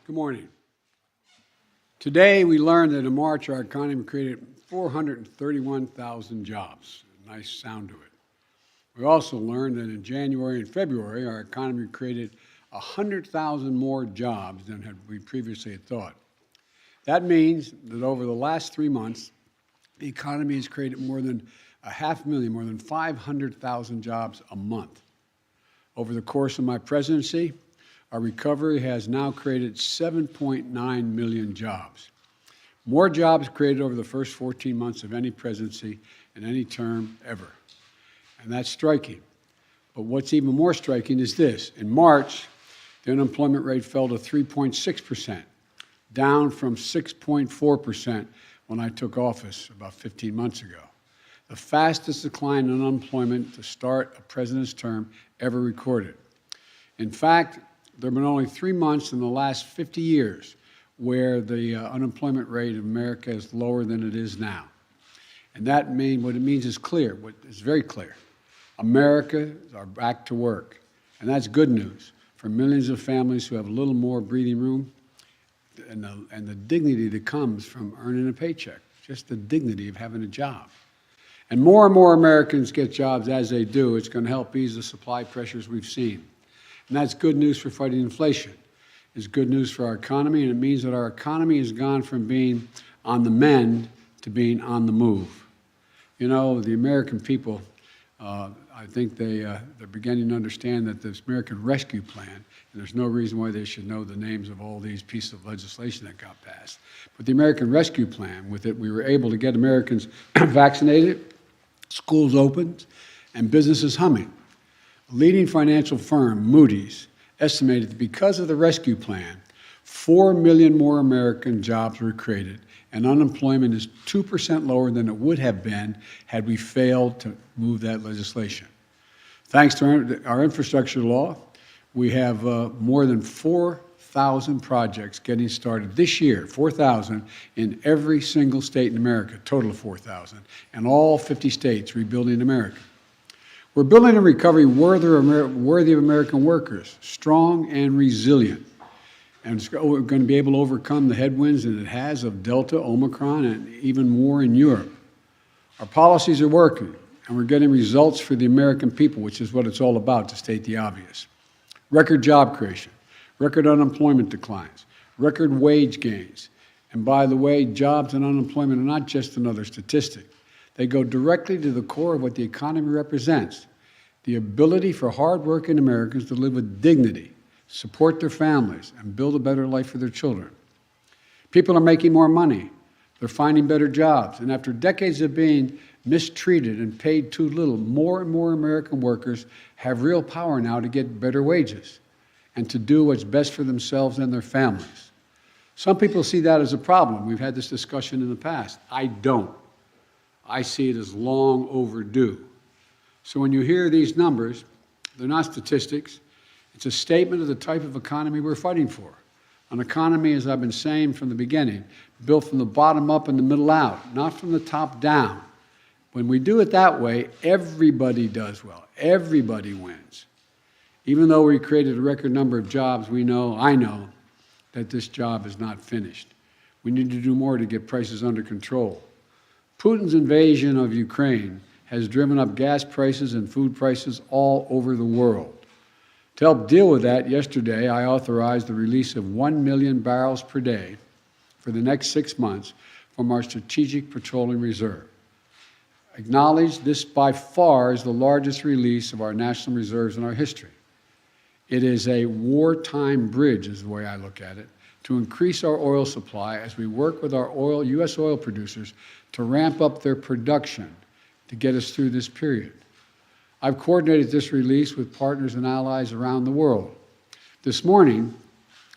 Good morning. Today we learned that in March our economy created 431,000 jobs. Nice sound to it. We also learned that in January and February our economy created 100,000 more jobs than we previously had thought. That means that over the last 3 months, the economy has created more than 500,000, more than 500,000 jobs a month. Over the course of my presidency, our recovery has now created 7.9 million jobs. More jobs created over the first 14 months of any presidency in any term ever. And that's striking. But what's even more striking is this. In March, the unemployment rate fell to 3.6%, down from 6.4% when I took office about 15 months ago. The fastest decline in unemployment to start a president's term ever recorded. In fact, there have been only 3 months in the last 50 years where the unemployment rate of America is lower than it is now. And what it means is clear, it's very clear. Americans are back to work. And that's good news for millions of families who have a little more breathing room and the dignity that comes from earning a paycheck, just the dignity of having a job. And more Americans get jobs as they do. It's going to help ease the supply pressures we've seen. And that's good news for fighting inflation. It's good news for our economy, and it means that our economy has gone from being on the mend to being on the move. You know, the American people, I think they're beginning to understand that this American Rescue Plan, and there's no reason why they should know the names of all these pieces of legislation that got passed, but the American Rescue Plan, with it we were able to get Americans vaccinated, schools opened, and businesses humming. A leading financial firm, Moody's, estimated that because of the rescue plan, 4 million more American jobs were created, and unemployment is 2% lower than it would have been had we failed to move that legislation. Thanks to our infrastructure law, we have more than 4,000 projects getting started this year, 4,000 in every single state in America, total of 4,000, and all 50 states rebuilding America. We're building a recovery worthy of American workers, strong and resilient. And it's going to be able to overcome the headwinds that it has of Delta, Omicron, and even more in Europe. Our policies are working, and we're getting results for the American people, which is what it's all about, to state the obvious. Record job creation, record unemployment declines, record wage gains. And by the way, jobs and unemployment are not just another statistic. They go directly to the core of what the economy represents, the ability for hardworking Americans to live with dignity, support their families, and build a better life for their children. People are making more money. They're finding better jobs. And after decades of being mistreated and paid too little, more and more American workers have real power now to get better wages and to do what's best for themselves and their families. Some people see that as a problem. We've had this discussion in the past. I don't. I see it as long overdue. So when you hear these numbers, they're not statistics. It's a statement of the type of economy we're fighting for. An economy, as I've been saying from the beginning, built from the bottom up and the middle out, not from the top down. When we do it that way, everybody does well. Everybody wins. Even though we created a record number of jobs, I know, that this job is not finished. We need to do more to get prices under control. Putin's invasion of Ukraine has driven up gas prices and food prices all over the world. To help deal with that, yesterday I authorized the release of 1 million barrels per day for the next 6 months from our Strategic Petroleum Reserve. Acknowledge this by far is the largest release of our national reserves in our history. It is a wartime bridge, is the way I look at it, to increase our oil supply as we work with our U.S. oil producers to ramp up their production to get us through this period. I've coordinated this release with partners and allies around the world. This morning,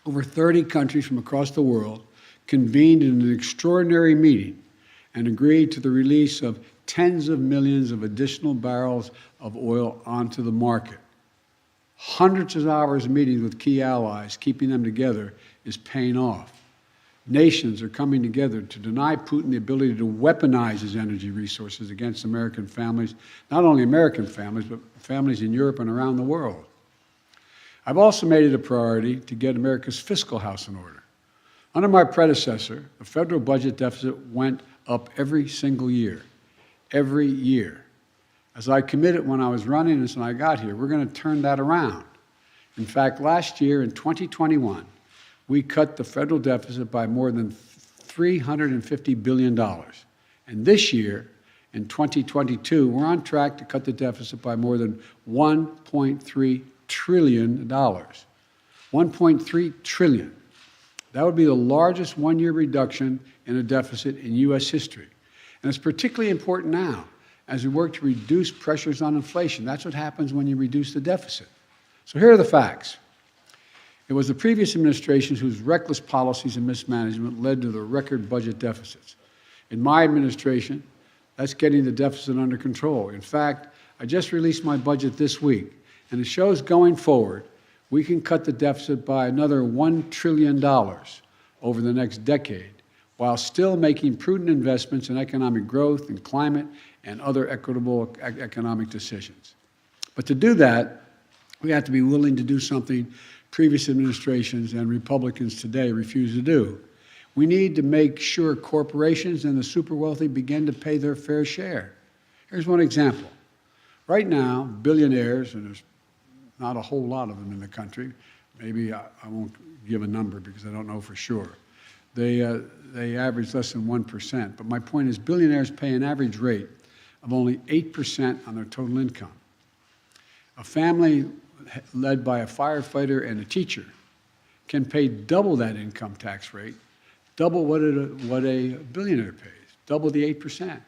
over 30 countries from across the world convened in an extraordinary meeting and agreed to the release of tens of millions of additional barrels of oil onto the market. Hundreds of hours of meetings with key allies, keeping them together, is paying off. Nations are coming together to deny Putin the ability to weaponize his energy resources against American families, not only American families, but families in Europe and around the world. I've also made it a priority to get America's fiscal house in order. Under my predecessor, the federal budget deficit went up every single year, every year. As I committed when I was running this and I got here, we're going to turn that around. In fact, last year in 2021, we cut the federal deficit by more than $350 billion. And this year, in 2022, we're on track to cut the deficit by more than $1.3 trillion. $1.3 trillion. That would be the largest one-year reduction in a deficit in U.S. history. And it's particularly important now as we work to reduce pressures on inflation. That's what happens when you reduce the deficit. So here are the facts. It was the previous administrations whose reckless policies and mismanagement led to the record budget deficits. In my administration, that's getting the deficit under control. In fact, I just released my budget this week, and it shows going forward, we can cut the deficit by another $1 trillion over the next decade, while still making prudent investments in economic growth and climate and other equitable economic decisions. But to do that, we have to be willing to do something previous administrations and Republicans today refuse to do. We need to make sure corporations and the super wealthy begin to pay their fair share. Here's one example. Right now, billionaires, and there's not a whole lot of them in the country, maybe I won't give a number because I don't know for sure, they average less than 1%. But my point is billionaires pay an average rate of only 8% on their total income. A family led by a firefighter and a teacher can pay double that income tax rate, double what a billionaire pays, double the 8%.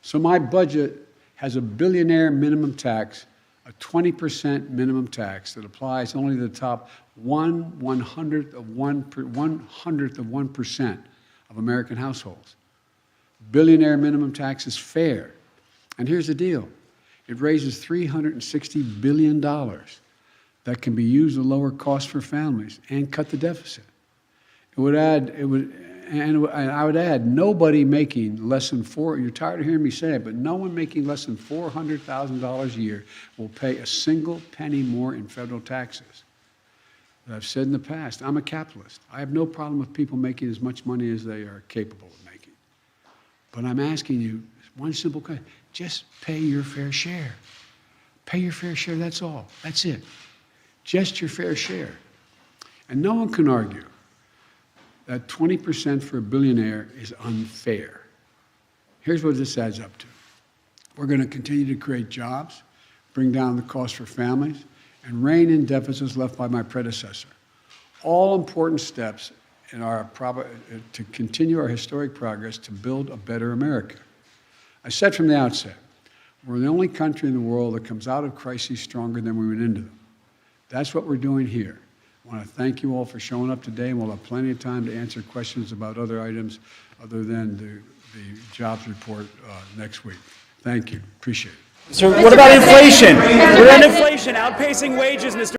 So my budget has a billionaire minimum tax, a 20% minimum tax that applies only to the top 1/100th of 1% of American households. Billionaire minimum tax is fair. And here's the deal. It raises $360 billion that can be used to lower costs for families and cut the deficit. I would add, nobody making less than you're tired of hearing me say it, but no one making less than $400,000 a year will pay a single penny more in federal taxes. As I've said in the past, I'm a capitalist. I have no problem with people making as much money as they are capable of making. But I'm asking you one simple question. Just pay your fair share. Pay your fair share, that's all. That's it. Just your fair share. And no one can argue that 20% for a billionaire is unfair. Here's what this adds up to. We're going to continue to create jobs, bring down the cost for families, and rein in deficits left by my predecessor. All important steps in to continue our historic progress to build a better America. I said from the outset, we're the only country in the world that comes out of crises stronger than we went into them. That's what we're doing here. I want to thank you all for showing up today, and we'll have plenty of time to answer questions about other items other than the jobs report next week. Thank you. Appreciate it. So what about inflation? We're on inflation outpacing wages, Mr.